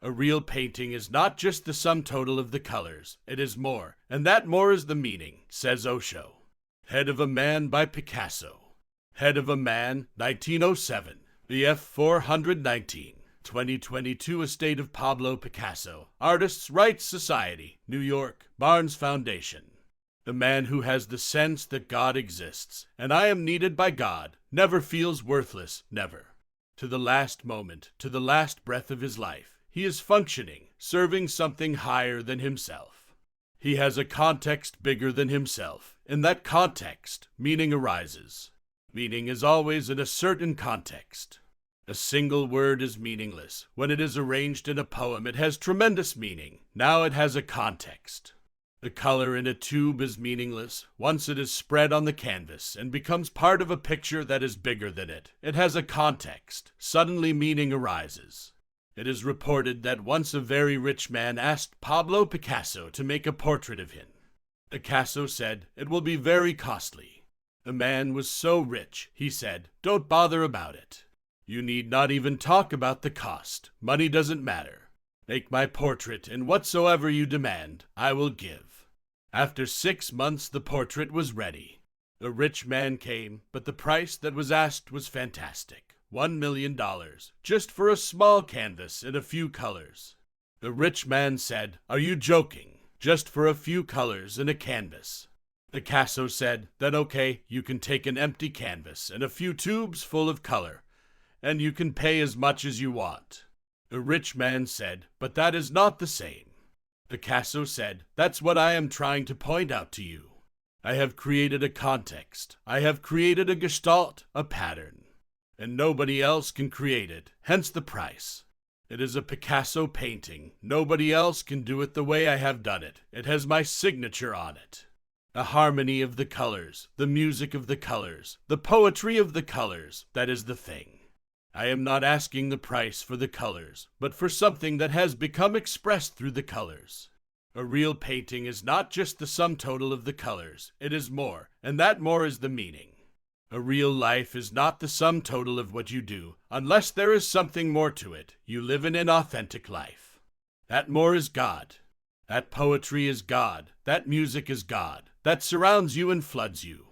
A real painting is not just the sum total of the colors, it is more, and that more is the meaning, says Osho. Head of a Man by Picasso. Head of a Man, 1907, BF 419. 2022 Estate of Pablo Picasso, Artists' Rights Society, New York, Barnes Foundation. The man who has the sense that God exists, and I am needed by God, never feels worthless, never. To the last moment, to the last breath of his life, he is functioning, serving something higher than himself. He has a context bigger than himself. In that context, meaning arises. Meaning is always in a certain context. A single word is meaningless. When it is arranged in a poem, it has tremendous meaning. Now it has a context. The color in a tube is meaningless. Once it is spread on the canvas and becomes part of a picture that is bigger than it. It has a context. Suddenly meaning arises. It is reported that once a very rich man asked Pablo Picasso to make a portrait of him. Picasso said, "It will be very costly." The man was so rich, he said, "Don't bother about it. You need not even talk about the cost. Money doesn't matter. Make my portrait, and whatsoever you demand, I will give." After 6 months, the portrait was ready. The rich man came, but the price that was asked was fantastic. $1 million, just for a small canvas in a few colors. The rich man said, "Are you joking? Just for a few colors in a canvas?" Picasso said, "Then okay, you can take an empty canvas and a few tubes full of color, and you can pay as much as you want." The rich man said, "But that is not the same." Picasso said, "That's what I am trying to point out to you. I have created a context. I have created a gestalt, a pattern. And nobody else can create it, hence the price. It is a Picasso painting. Nobody else can do it the way I have done it. It has my signature on it. The harmony of the colors, the music of the colors, the poetry of the colors, that is the thing. I am not asking the price for the colors, but for something that has become expressed through the colors. A real painting is not just the sum total of the colors, it is more, and that more is the meaning. A real life is not the sum total of what you do, unless there is something more to it. You live in an authentic life. That more is God. That poetry is God. That music is God. That surrounds you and floods you.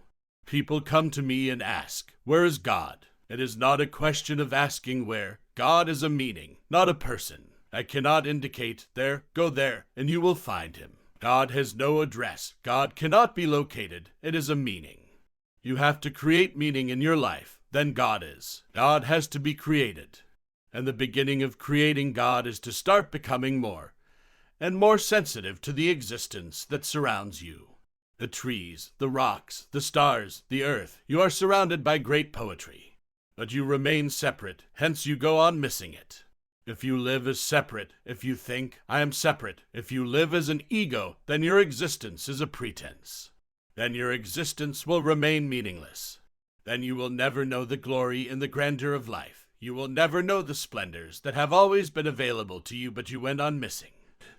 People come to me and ask, "Where is God?" It is not a question of asking where. God is a meaning, not a person. I cannot indicate, "There, go there, and you will find him." God has no address. God cannot be located. It is a meaning. You have to create meaning in your life. Then God is. God has to be created. And the beginning of creating God is to start becoming more and more sensitive to the existence that surrounds you. The trees, the rocks, the stars, the earth. You are surrounded by great poetry. But you remain separate, hence you go on missing it. If you live as separate, if you think, "I am separate," if you live as an ego, then your existence is a pretense. Then your existence will remain meaningless. Then you will never know the glory and the grandeur of life. You will never know the splendors that have always been available to you, but you went on missing.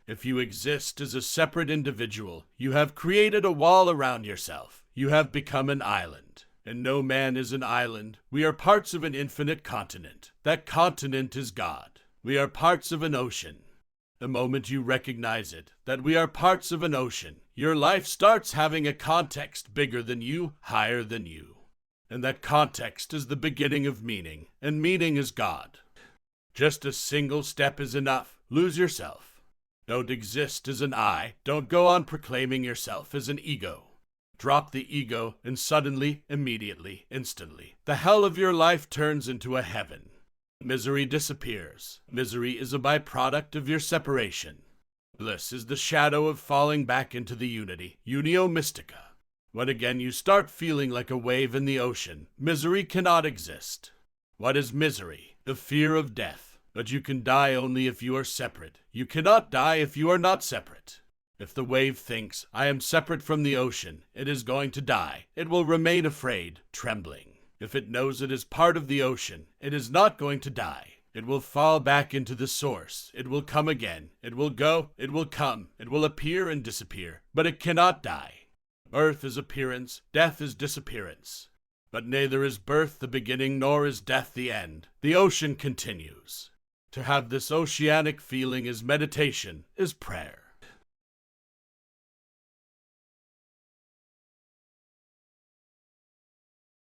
If you exist as a separate individual, you have created a wall around yourself. You have become an island. And no man is an island. We are parts of an infinite continent. That continent is God. We are parts of an ocean. The moment you recognize it, that we are parts of an ocean, your life starts having a context bigger than you, higher than you. And that context is the beginning of meaning, and meaning is God. Just a single step is enough. Lose yourself. Don't exist as an I. Don't go on proclaiming yourself as an ego. Drop the ego, and suddenly, immediately, instantly, the hell of your life turns into a heaven. Misery disappears. Misery is a byproduct of your separation. Bliss is the shadow of falling back into the unity, unio mystica. When again you start feeling like a wave in the ocean, misery cannot exist. What is misery? The fear of death. But you can die only if you are separate. You cannot die if you are not separate. If the wave thinks, "I am separate from the ocean," it is going to die. It will remain afraid, trembling. If it knows it is part of the ocean, it is not going to die. It will fall back into the source. It will come again. It will go. It will come. It will appear and disappear. But it cannot die. Birth is appearance. Death is disappearance. But neither is birth the beginning nor is death the end. The ocean continues. To have this oceanic feeling is meditation, is prayer.